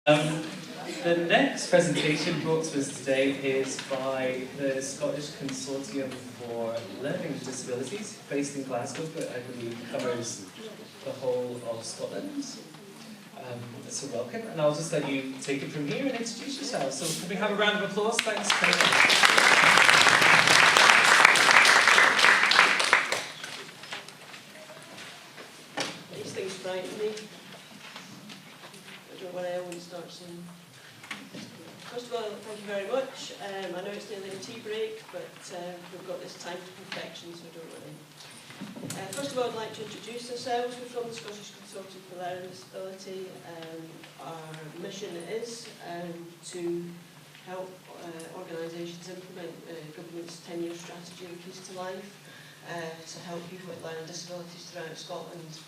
The next presentation brought to us today is by the Scottish Consortium for Learning with Disabilities, based in Glasgow, but I believe covers the whole of Scotland. So welcome, and I'll just let you take it from here and introduce yourselves. So can we have a round of applause? Thanks very much. These things frighten me. I don't know when I always start saying. First of all, thank you very much. I know it's nearly a tea break, but we've got this time to perfection, so don't worry. First of all, I'd like to introduce ourselves. We're from the Scottish Consortium for Learning with Disability. Our mission is to help organisations implement government's 10-year strategy on Keys to Life, to help people with learning disabilities throughout Scotland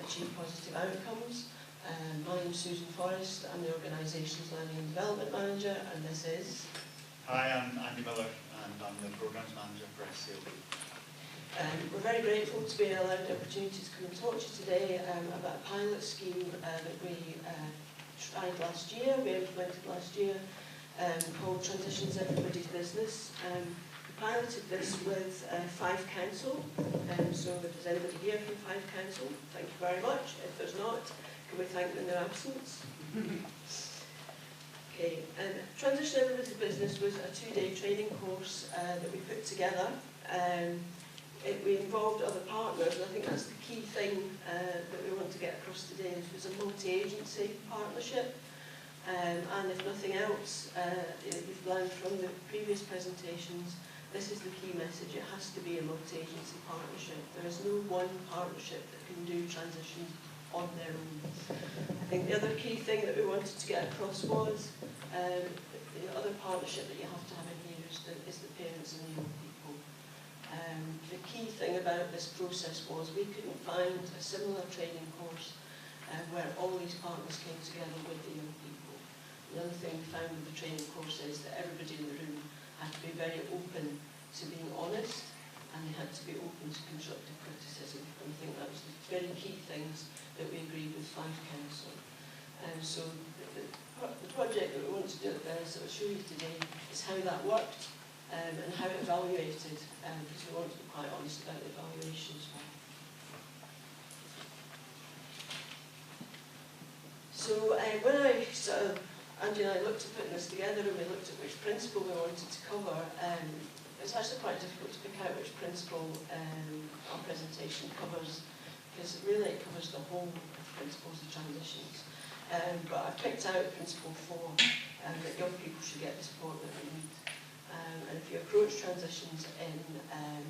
achieve positive outcomes. My name is Susan Forrest. I'm the organisation's Learning and Development Manager, and this is... Hi, I'm Andy Miller, and I'm the Programmes Manager for SCLD. We're very grateful to be allowed the opportunity to come and talk to you today about a pilot scheme that we tried last year, we implemented last year, called Transitions Everybody's Business. We piloted this with Five Council, so if there's anybody here from Five Council, thank you very much. If there's not, can we thank them in their absence? Okay, Transition Everybody's Business was a 2-day training course that we put together. We involved other partners, and I think that's the key thing that we want to get across today. It was a multi-agency partnership, and if nothing else, you've learned from the previous presentations, this is the key message: it has to be a multi-agency partnership. There is no one partnership that can do transition on their own. I think the other key thing that we wanted to get across was the other partnership that you have to have in here is the parents and the young people. The key thing about this process was we couldn't find a similar training course where all these partners came together with the young people. The other thing we found with the training course is that everybody in the room had to be very open to being honest, and they had to be open to constructive criticism. And I think that was the very key things that we agreed with Five Council. So the project that we want to do sort of show you today is how that worked and how it evaluated, because we want to be quite honest about the evaluation as well. So when Andy and I looked at putting this together, and we looked at which principle we wanted to cover, it's actually quite difficult to pick out which principle our presentation covers, because really it covers the whole of principles of transitions. But I've picked out principle 4, that young people should get the support that they need. And if you approach transitions in a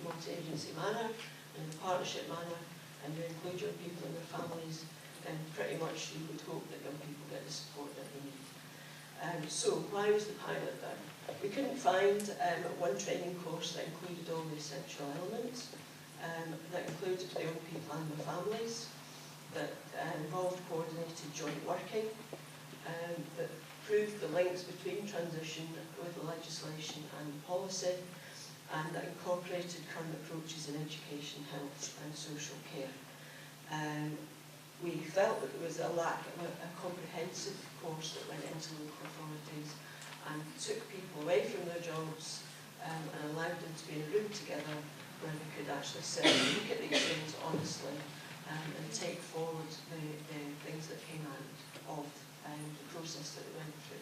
multi-agency manner, in a partnership manner, and you include your people and their families, then pretty much you would hope that young people get the support that they need. So why was the pilot there? We couldn't find one training course that included all the essential elements, that included the young people and their families, that involved coordinated joint working, that proved the links between transition with the legislation and policy, and that incorporated current approaches in education, health and social care. We felt that there was a lack of a comprehensive course that went into local authorities and took people away from their jobs and allowed them to be in a room together where they could actually sit and look at these things honestly and take forward the things that came out of the process that we went through.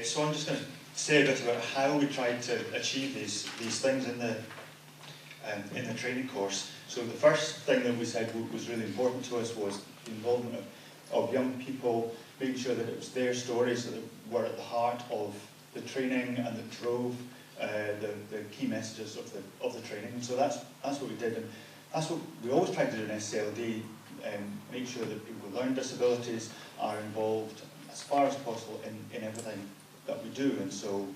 So I'm just going to say a bit about how we tried to achieve these things in the training course. So the first thing that we said was really important to us was the involvement of young people, making sure that it was their stories that were at the heart of the training and that drove the key messages of the training. And so that's what we did, and that's what we always try to do in SCLD, make sure that people with learning disabilities are involved as far as possible in everything that we do. And so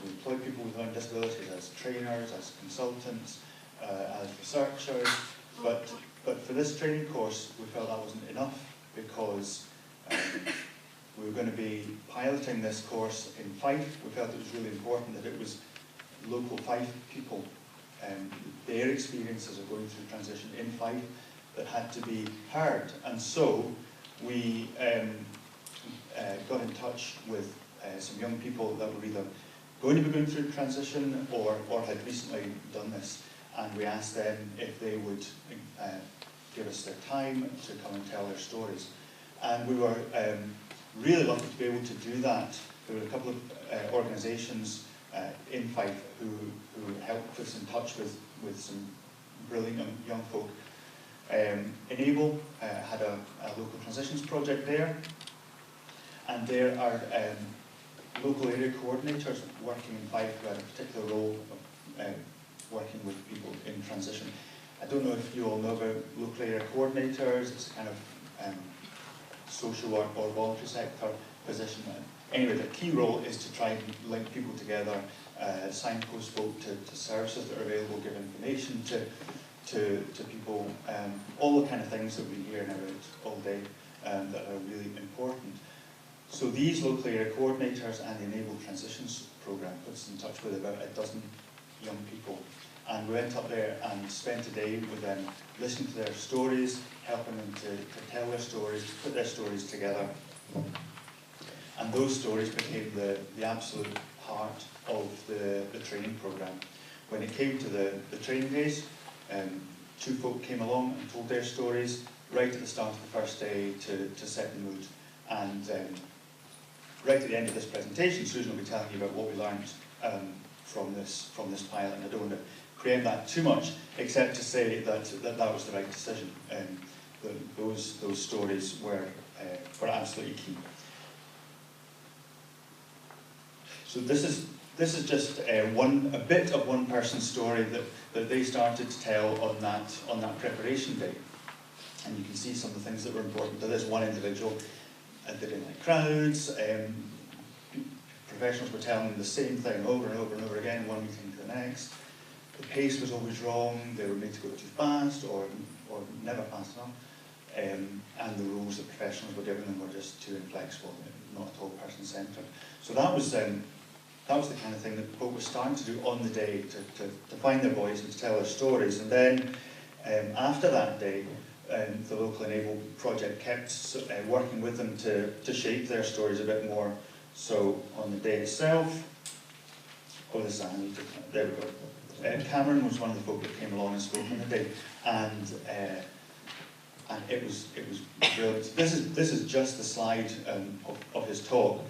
we employ people with learning disabilities as trainers, as consultants, as researchers, but for this training course we felt that wasn't enough, because we were going to be piloting this course in Fife. We felt it was really important that it was local Fife people, their experiences of going through transition in Fife, that had to be heard. And so we got in touch with some young people that were either going to be going through transition or had recently done this. And we asked them if they would give us their time to come and tell their stories. And we were really lucky to be able to do that. There were a couple of organisations in Fife who helped us in touch with some brilliant young folk. Enable had a local transitions project there, and there are local area coordinators working in Fife who had a particular role of working with people in transition. I don't know if you all know about local area coordinators. It's a kind of social work or voluntary sector position. Anyway, the key role is to try and link people together, signpost folk to services that are available, give information to people, all the kind of things that we hear now all day that are really important. So these local area coordinators and the Enable Transitions programme puts us in touch with about a dozen young people. And we went up there and spent a day with them, listening to their stories, helping them to tell their stories, to put their stories together. And those stories became the absolute heart of the training programme. When it came to the training days, two folk came along and told their stories right at the start of the first day to set the mood. And right at the end of this presentation, Susan will be telling you about what we learned from this pilot, and I don't want to preempt that too much, except to say that was the right decision. Those stories were absolutely key. So this is just a bit of one person's story that they started to tell on that preparation day, and you can see some of the things that were important to this one individual. They didn't like crowds. Professionals were telling them the same thing over and over and over again, one meeting to the next. The pace was always wrong. They were made to go too fast or never fast enough. And the rules that professionals were giving them were just too inflexible, not at all person-centred. So that was the kind of thing that folk were starting to do on the day to find their voice and to tell their stories. And then after that day, the local Enable project kept working with them to shape their stories a bit more. So on the day itself, there we go. Cameron was one of the folk that came along and spoke on the day, and it was brilliant. This is just the slide of his talk,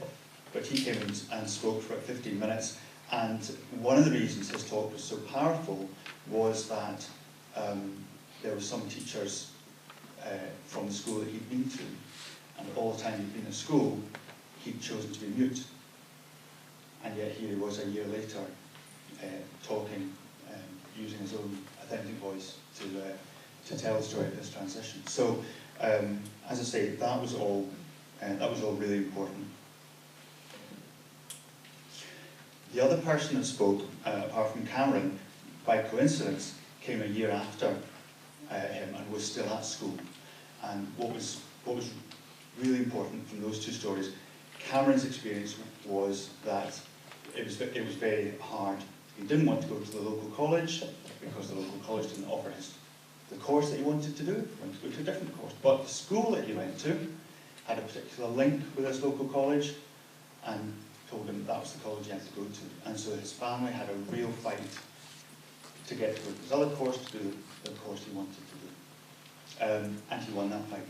but he came and spoke for about 15 minutes. And one of the reasons his talk was so powerful was that there were some teachers from the school that he'd been to, and all the time he'd been at school, he'd chosen to be mute. And yet here he was a year later, talking, using his own authentic voice to tell the story of his transition. So, as I say, that was all really important. The other person that spoke, apart from Cameron, by coincidence, came a year after him and was still at school. And what was really important from those two stories, Cameron's experience was that it was very hard. He didn't want to go to the local college because the local college didn't offer the course that he wanted to do. He wanted to go to a different course. But the school that he went to had a particular link with his local college and told him that was the college he had to go to. And so his family had a real fight to get to his other course, to do the course he wanted to do. And he won that fight.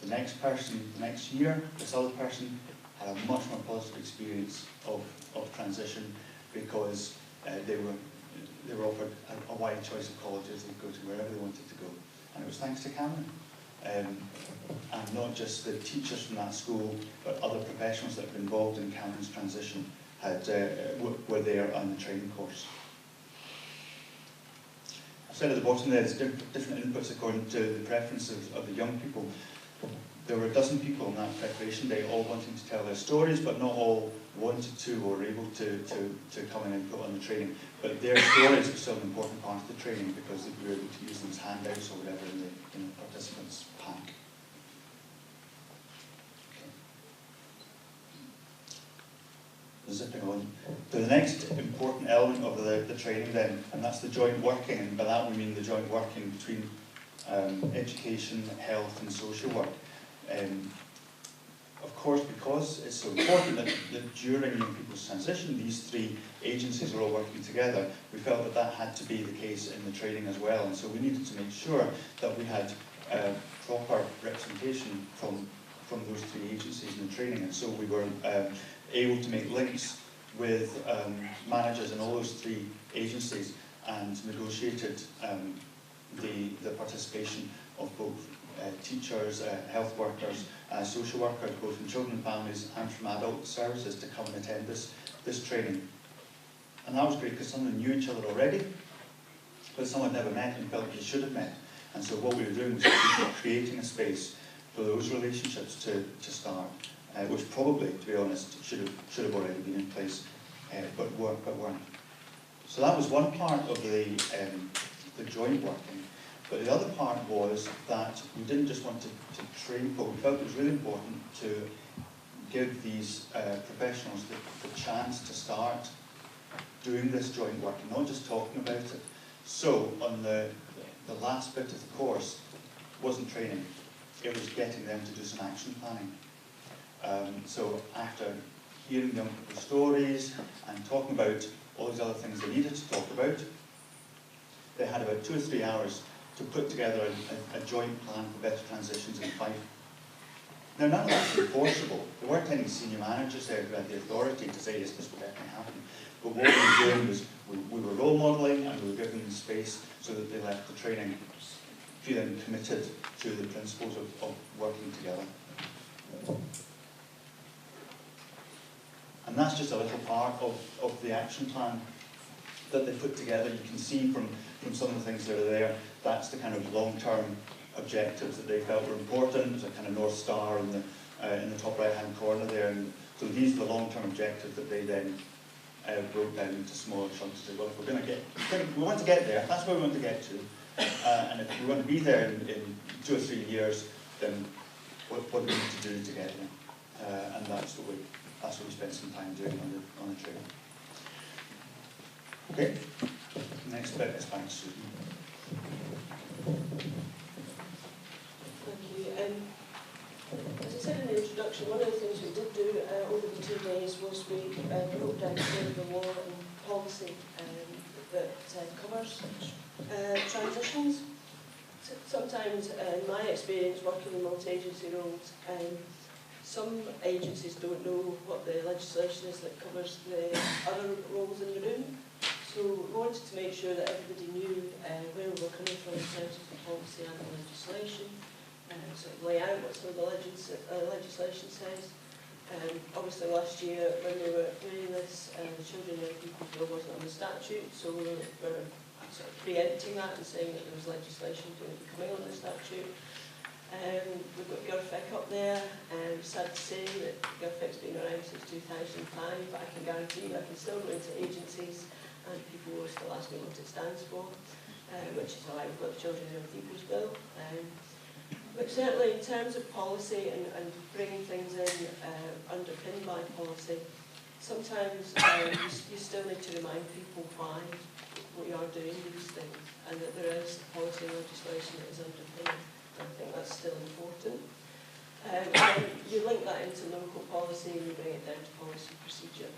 The next year, this other person had a much more positive experience of transition because they were offered a wide choice of colleges. They could go to wherever they wanted to go. And it was thanks to Cameron. And not just the teachers from that school, but other professionals that were involved in Cameron's transition were there on the training course. I've said at the bottom there's different inputs according to the preferences of the young people. There were a dozen people on that preparation day, all wanting to tell their stories, but not all wanted to or able to come in and put on the training. But their stories were still an important part of the training because we were able to use them as handouts or whatever in the participants' pack. Zipping on to the next important element of the training then, and that's the joint working, and by that we mean the joint working between education, health and social work. Of course, because it's so important that during young people's transition, these three agencies are all working together, we felt that that had to be the case in the training as well. And so we needed to make sure that we had proper representation from those three agencies in the training. And so we were able to make links with managers in all those three agencies and negotiated the participation of both teachers, health workers, social workers, both from children and families and from adult services, to come and attend this training. And that was great because some of them knew each other already, but some had never met and felt they should have met. And so what we were doing was creating a space for those relationships to start, which probably, to be honest, should have already been in place, but weren't. So that was one part of the joint working. But the other part was that we didn't just want to train people. We felt it was really important to give these professionals the chance to start doing this joint work and not just talking about it. So on the last bit of the course wasn't training, it was getting them to do some action planning. So after hearing young people's stories and talking about all these other things they needed to talk about, they had about 2 or 3 hours to put together a joint plan for better transitions in Fife. Now, none of that was enforceable. There weren't any senior managers there who had the authority to say, yes, this will definitely happen. But what we were doing was we were role modelling and we were giving them space so that they left the training feeling committed to the principles of working together. And that's just a little part of the action plan that they put together. You can see from some of the things that are there, that's the kind of long-term objectives that they felt were important. There's a kind of North Star in the top right-hand corner there. And so these are the long-term objectives that they then broke down into smaller chunks. So, well, if we're going to we want to get there, that's where we want to get to. And if we want to be there in 2 or 3 years, then what do we need to do to get there? And that's what we spent some time doing on the training. Okay, next bit is back to Susan. Thank you. As I said in the introduction, one of the things we did do over the 2 days was we broke down the law and policy that covers transitions. Sometimes, in my experience working in multi-agency roles, some agencies don't know what the legislation is that covers the other roles in the room. So we wanted to make sure that everybody knew where we were coming from in terms of the policy and the legislation, sort of lay out what some of the legislation says. Obviously last year when we were doing this, the Children and Young People Bill wasn't on the statute, so we were sort of preempting that and saying that there was legislation going to be coming on the statute. We've got GIRFIC up there, and sad to say that GIRFIC's been around since 2005, but I can guarantee you I can still go into agencies and people will still ask me what it stands for, which is why we've got the Children and Young People's Bill. But certainly in terms of policy and bringing things in underpinned by policy, sometimes you still need to remind people why we are doing these things and that there is policy and legislation that is underpinning. I think that's still important. And you link that into local policy and you bring it down to policy procedure.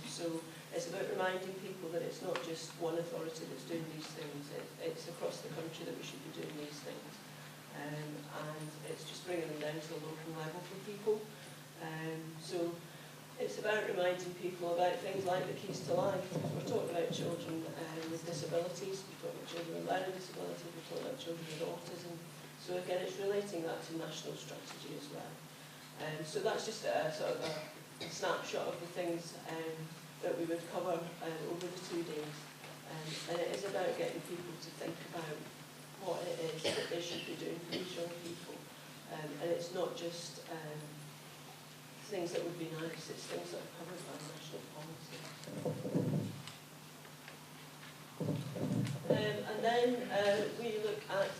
So it's about reminding people that it's not just one authority that's doing these things, it's across the country that we should be doing these things. And it's just bringing them down to the local level for people. So it's about reminding people about things like the keys to life. We're talking about children with disabilities, we're talking about children with learning disabilities, we're talking about children with autism. So again, it's relating that to national strategy as well. So that's just a sort of a snapshot of the things that we would cover over the 2 days. And it is about getting people to think about what it is that they should be doing for these young people. And it's not just things that would be nice, it's things that are covered by national policy. And then we look at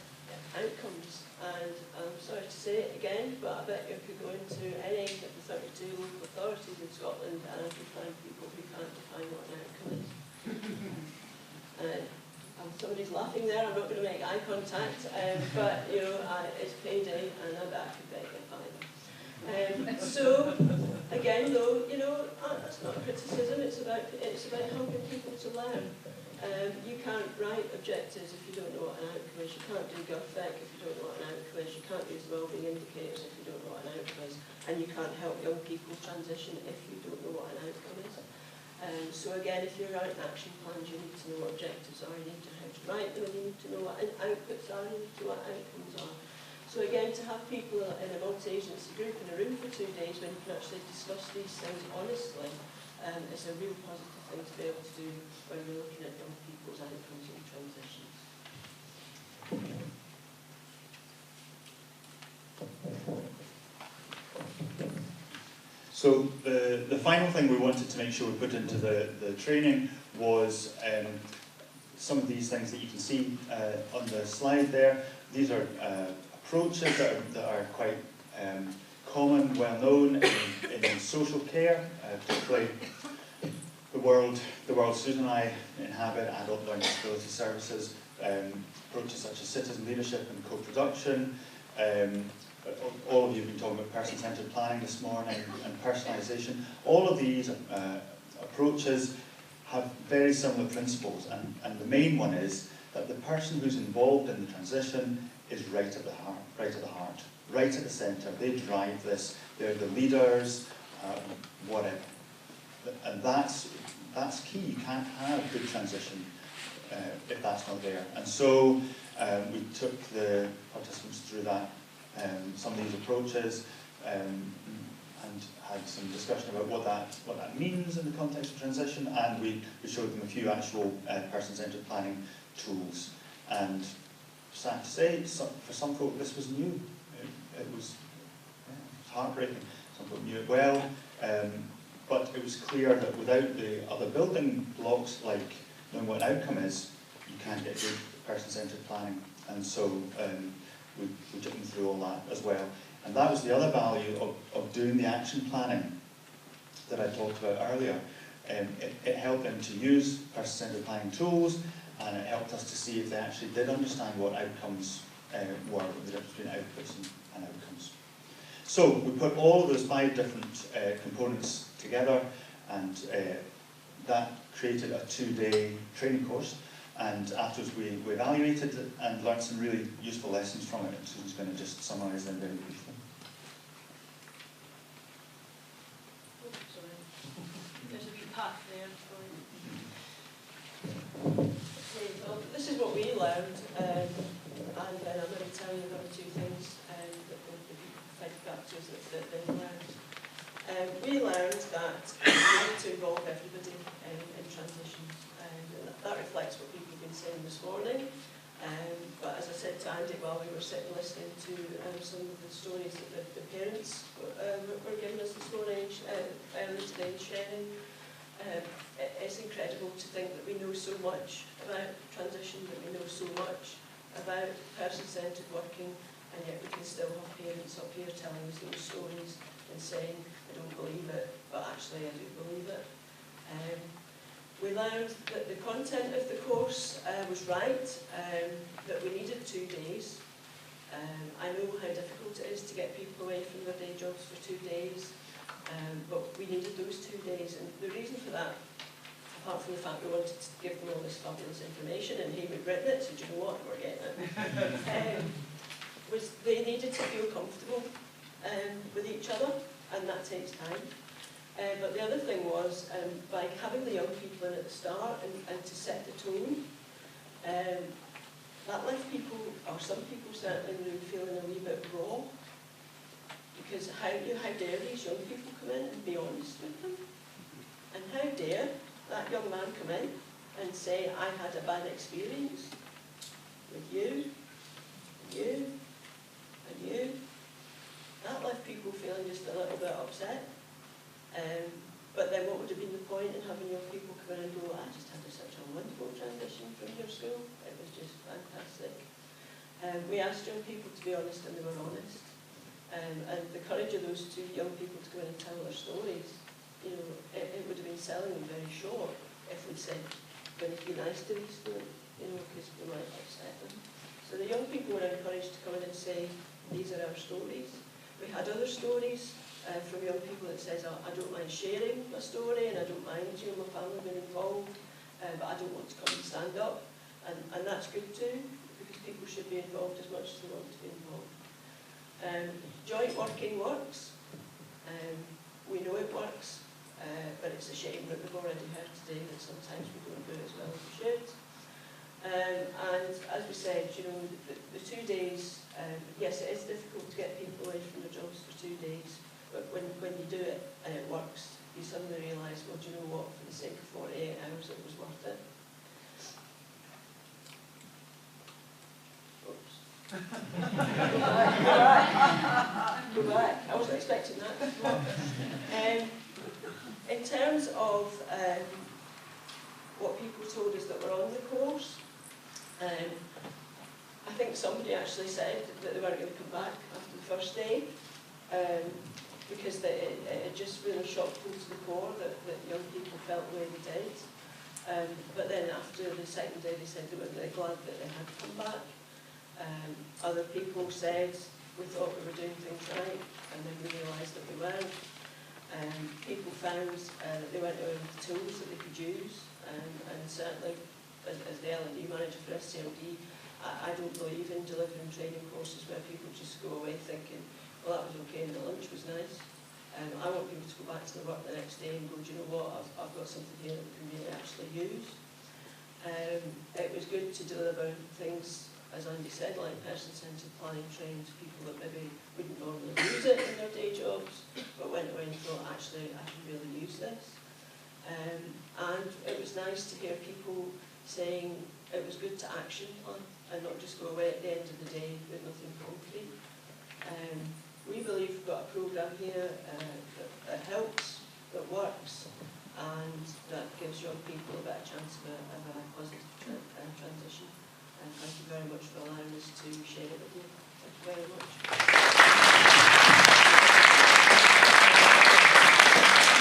outcomes, and I'm sorry to say it again, but I bet you could go into any of the 32 local authorities in Scotland and I could find people who can't define what an outcome is. Somebody's laughing there, I'm not going to make eye contact, but you know, it's payday and I bet I could beg it either. So, again though, you know, that's not a criticism, it's about helping people to learn. You can't write objectives if you don't know what an outcome is, you can't do GovFec if you don't know what an outcome is, you can't use the wellbeing indicators if you don't know what an outcome is, and you can't help young people transition if you don't know what an outcome is. So again, if you're writing action plans, you need to know what objectives are, you need to know how to write them, and you need to know what outputs are, you need to know what outcomes are. So again, to have people in a multi-agency group in a room for 2 days when you can actually discuss these things honestly is a real positive thing to be able to do when we're looking at young people's outcomes and transitions. So the final thing we wanted to make sure we put into the training was some of these things that you can see on the slide there. These are approaches that are quite common, well known in social care, particularly the world Susan and I inhabit, adult learning disability services, approaches such as citizen leadership and co-production. All of you have been talking about person-centred planning this morning and personalisation. All of these approaches have very similar principles, and the main one is that the person who's involved in the transition is right at the heart, right at the centre. They drive this. They're the leaders, whatever, and that's key. You can't have good transition if that's not there. And so we took the participants through that. Some of these approaches and had some discussion about what that means in the context of transition, and we showed them a few actual person-centred planning tools. And sad to say, for some folk this was new. It was heartbreaking. Some folk knew it well, but it was clear that without the other building blocks like knowing what an outcome is, you can't get good person-centred planning. And so we took them through all that as well. And that was the other value of doing the action planning that I talked about earlier. It helped them to use person-centred planning tools, and it helped us to see if they actually did understand what outcomes were, the difference between outputs and outcomes. So we put all of those 5 different components together, and that created a 2-day training course. And afterwards we evaluated it and learned some really useful lessons from it. And Susan's going to just summarise them very briefly. Oh, sorry. There's a wee path there. Okay, well, this is what we learned, and I'm going to tell you about 2 things that the fed back to us that they learned. We learned that we need to involve everybody in transitions, and that reflects what people have been saying this morning. But as I said to Andy while we were sitting listening to some of the stories that the parents were giving us this morning, earlier today, and sharing, it's incredible to think that we know so much about transition, that we know so much about person-centred working, and yet we can still have parents up here telling us those stories and saying, I don't believe it, but actually I do believe it. We learned that the content of the course was right, that we needed 2 days. I know how difficult it is to get people away from their day jobs for 2 days, but we needed those 2 days, and the reason for that, apart from the fact we wanted to give them all this fabulous information, and he had written it, so do you know what, we're getting it, was they needed to feel comfortable with each other, and that takes time. But the other thing was, by having the young people in at the start and to set the tone, that left people, or some people certainly in the room, feeling a wee bit raw. Because how dare these young people come in and be honest with them? And how dare that young man come in and say, I had a bad experience with you, and you, and you. That left people feeling just a little bit upset. But then what would have been the point in having young people come in and go, I just had such a wonderful transition from your school, it was just fantastic. We asked young people to be honest, and they were honest. And the courage of those 2 young people to go in and tell their stories, you know, it would have been selling them very short if we said, going to be nice to these you know, because we might upset them. So the young people were encouraged to come in and say, these are our stories. We had other stories from young people that says, I don't mind sharing my story, and I don't mind, you know, my family being involved, but I don't want to come and stand up. And that's good too, because people should be involved as much as they want to be involved. Joint working works. We know it works, but it's a shame that we've already heard today that sometimes we don't do it as well as we should. And as we said, you know, the 2 days, yes, it is difficult to get people away from their jobs for 2 days, but when you do it and it works, you suddenly realise, well, do you know what, for the sake of 48 hours, it was worth it. Oops. Go back. I wasn't expecting that. In terms of what people told us that were on the course, I think somebody actually said that they weren't going to come back after the first day, because it had just really shocked them to the core that young people felt the way they did. But then after the second day, they said they were really glad that they had come back. Other people said, we thought we were doing things right, and then we realised that we weren't. People found that they went around with tools that they could use, and certainly as the L&D manager for SCLD, I don't believe in delivering training courses where people just go away thinking, well, that was okay and the lunch was nice. I want people to go back to their work the next day and go, do you know what, I've got something here that we can really actually use. It was good to deliver things, as Andy said, like person-centred planning training to people that maybe wouldn't normally use it in their day jobs, but went away and thought, actually, I can really use this. And it was nice to hear people saying it was good to action plan and not just go away at the end of the day with nothing concrete. We believe we've got a programme here that helps, that works, and that gives young people a better chance of a positive transition. And thank you very much for allowing us to share it with you. Thank you very much.